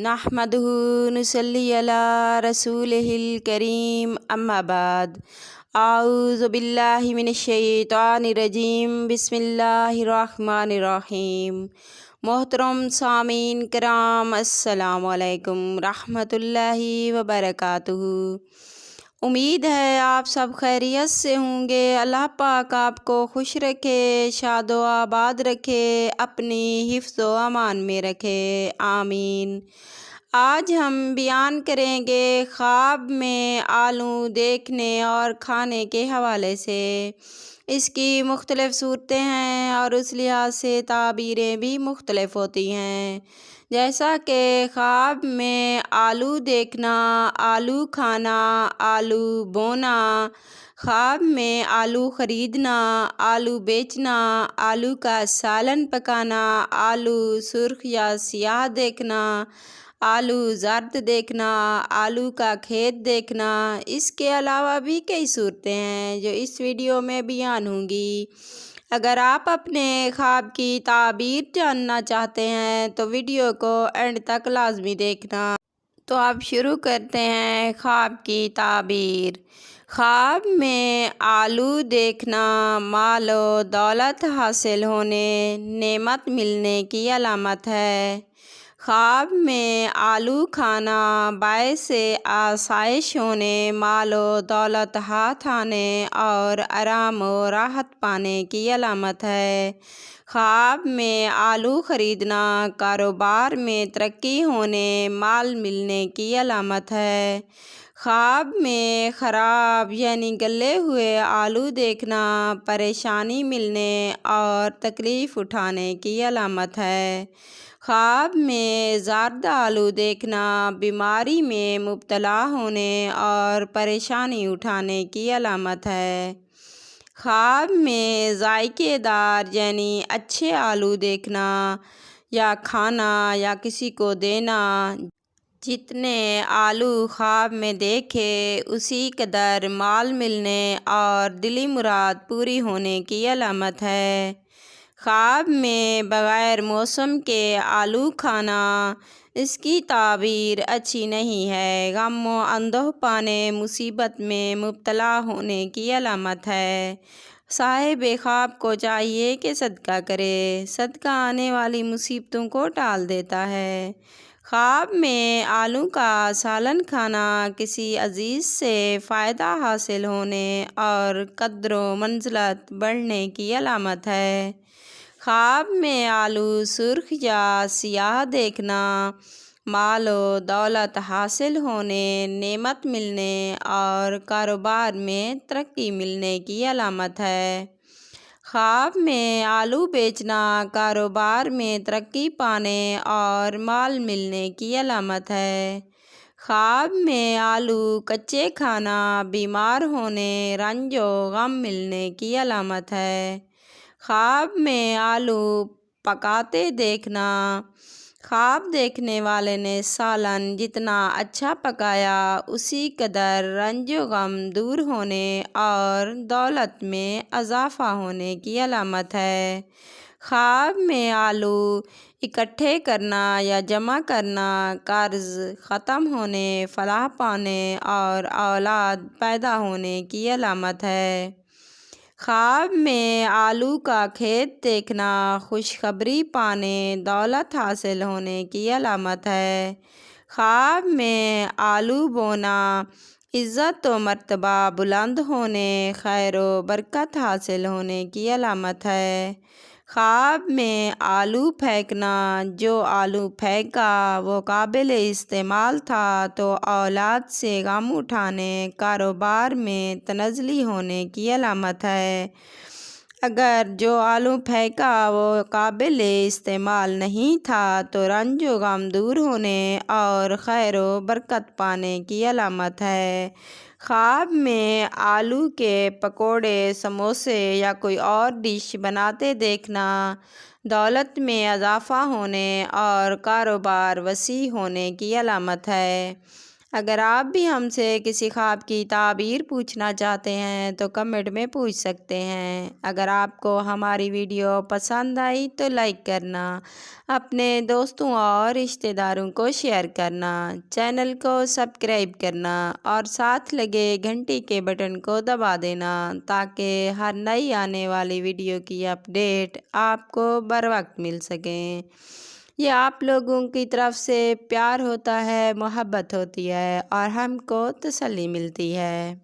نحمدہ نصلی علی رسولہ الکریم اما بعد اعوذ باللہ من الشیطان الرجیم بسم اللہ الرحمن الرحیم۔ محترم سامعین کرام، السلام علیکم رحمۃ اللہ وبرکاتہ۔ امید ہے آپ سب خیریت سے ہوں گے۔ اللہ پاک آپ کو خوش رکھے، شاد و آباد رکھے، اپنی حفظ و امان میں رکھے، آمین۔ آج ہم بیان کریں گے خواب میں آلو دیکھنے اور کھانے کے حوالے سے۔ اس کی مختلف صورتیں ہیں اور اس لحاظ سے تعبیریں بھی مختلف ہوتی ہیں، جیسا کہ خواب میں آلو دیکھنا، آلو کھانا، آلو بونا، خواب میں آلو خریدنا، آلو بیچنا، آلو کا سالن پکانا، آلو سرخ یا سیاہ دیکھنا، آلو زرد دیکھنا، آلو کا کھیت دیکھنا۔ اس کے علاوہ بھی کئی صورتیں ہیں جو اس ویڈیو میں بیان ہوں گی۔ اگر آپ اپنے خواب کی تعبیر جاننا چاہتے ہیں تو ویڈیو کو اینڈ تک لازمی دیکھنا۔ تو آپ شروع کرتے ہیں خواب کی تعبیر۔ خواب میں آلو دیکھنا مال و دولت حاصل ہونے، نعمت ملنے کی علامت ہے۔ خواب میں آلو کھانا باعث آسائش ہونے، مال و دولت ہاتھ آنے اور آرام و راحت پانے کی علامت ہے۔ خواب میں آلو خریدنا کاروبار میں ترقی ہونے، مال ملنے کی علامت ہے۔ خواب میں خراب یعنی گلے ہوئے آلو دیکھنا پریشانی ملنے اور تکلیف اٹھانے کی علامت ہے۔ خواب میں زرد آلو دیکھنا بیماری میں مبتلا ہونے اور پریشانی اٹھانے کی علامت ہے۔ خواب میں ذائقے دار یعنی اچھے آلو دیکھنا یا کھانا یا کسی کو دینا، جتنے آلو خواب میں دیکھے اسی قدر مال ملنے اور دلی مراد پوری ہونے کی علامت ہے۔ خواب میں بغیر موسم کے آلو کھانا، اس کی تعبیر اچھی نہیں ہے، غم و اندوہ پانے، مصیبت میں مبتلا ہونے کی علامت ہے۔ صاحب خواب کو چاہیے کہ صدقہ کرے، صدقہ آنے والی مصیبتوں کو ٹال دیتا ہے۔ خواب میں آلو کا سالن کھانا کسی عزیز سے فائدہ حاصل ہونے اور قدر و منزلت بڑھنے کی علامت ہے۔ خواب میں آلو سرخ یا سیاہ دیکھنا مال و دولت حاصل ہونے، نعمت ملنے اور کاروبار میں ترقی ملنے کی علامت ہے۔ خواب میں آلو بیچنا کاروبار میں ترقی پانے اور مال ملنے کی علامت ہے۔ خواب میں آلو کچے کھانا بیمار ہونے، رنج و غم ملنے کی علامت ہے۔ خواب میں آلو پکاتے دیکھنا، خواب دیکھنے والے نے سالن جتنا اچھا پکایا اسی قدر رنج و غم دور ہونے اور دولت میں اضافہ ہونے کی علامت ہے۔ خواب میں آلو اکٹھے کرنا یا جمع کرنا قرض ختم ہونے، فلاح پانے اور اولاد پیدا ہونے کی علامت ہے۔ خواب میں آلو کا کھیت دیکھنا خوشخبری پانے، دولت حاصل ہونے کی علامت ہے۔ خواب میں آلو بونا عزت و مرتبہ بلند ہونے، خیر و برکت حاصل ہونے کی علامت ہے۔ خواب میں آلو پھینکنا، جو آلو پھینکا وہ قابل استعمال تھا تو اولاد سے غم اٹھانے، کاروبار میں تنزلی ہونے کی علامت ہے۔ اگر جو آلو پھینکا وہ قابل استعمال نہیں تھا تو رنج و غم دور ہونے اور خیر و برکت پانے کی علامت ہے۔ خواب میں آلو کے پکوڑے، سموسے یا کوئی اور ڈش بناتے دیکھنا دولت میں اضافہ ہونے اور کاروبار وسیع ہونے کی علامت ہے۔ اگر آپ بھی ہم سے کسی خواب کی تعبیر پوچھنا چاہتے ہیں تو کمنٹ میں پوچھ سکتے ہیں۔ اگر آپ کو ہماری ویڈیو پسند آئی تو لائک کرنا، اپنے دوستوں اور رشتہ داروں کو شیئر کرنا، چینل کو سبسکرائب کرنا اور ساتھ لگے گھنٹی کے بٹن کو دبا دینا تاکہ ہر نئی آنے والی ویڈیو کی اپڈیٹ آپ کو بر وقت مل سکیں۔ یہ آپ لوگوں کی طرف سے پیار ہوتا ہے، محبت ہوتی ہے اور ہم کو تسلی ملتی ہے۔